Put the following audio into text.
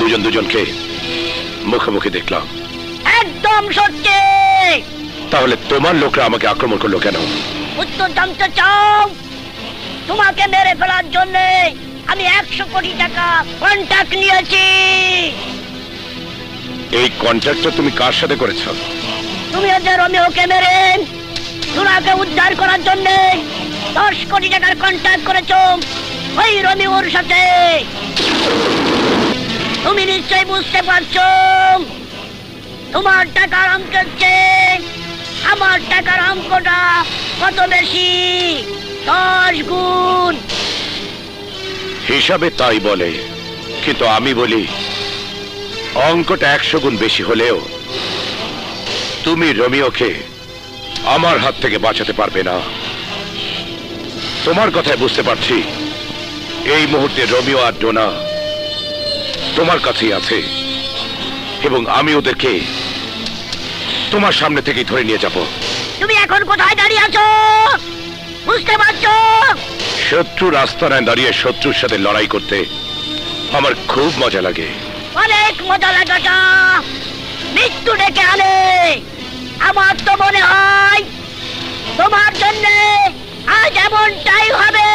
দুজন দুজনকে মুখোমুখি দেখলাম। একদম সত্যি। তাহলে তোমার লোকরা আমাকে আক্রমণ করলো কেন? উত্তর জানতে চাও? তোমাকে মেরে ফেলার জন্য আমি 100 কোটি টাকা কন্ট্রাক্ট নিয়েছি। এই কন্ট্রাক্টটা তুমি কার সাথে করেছো? তুমি যে রোমিওকে মেরে সোনাকে উদ্ধার করার জন্য 10 কোটি টাকার কন্ট্রাক্ট করেছো ওই রোমিওর সাথে। তুমি নিশ্চয়ই বুঝতে পারছো তোমার টাকার অঙ্কের চেয়ে আমার টাকার অঙ্কটা কত বেশি। 10 গুণ। হিসাবে তাই বলে, কিন্তু আমি বলি অঙ্কটা 100 গুণ বেশি হলেও তুমি রোমিওকে আমার হাত থেকে বাঁচাতে পারবে না। তোমার কথায় বুঝতে পারছি এই মুহূর্তে রোমিও আর ডোনা তোমার কাছেই আছে, এবং আমি ওদেরকে তোমার সামনে থেকেই ধরে নিয়ে যাব। তুমি এখন কোথায় দাঁড়িয়ে আছো বুঝতে পারছো? শত্রু রাস্তায় দাঁড়িয়ে শত্রুর সাথে লড়াই করতে আমার খুব মজা লাগে। অনেক মজা লাগাটা মৃত্যু ডেকে আনে। আমার তো মনে হয় তোমার জন্য আজ এমনটাই হবে।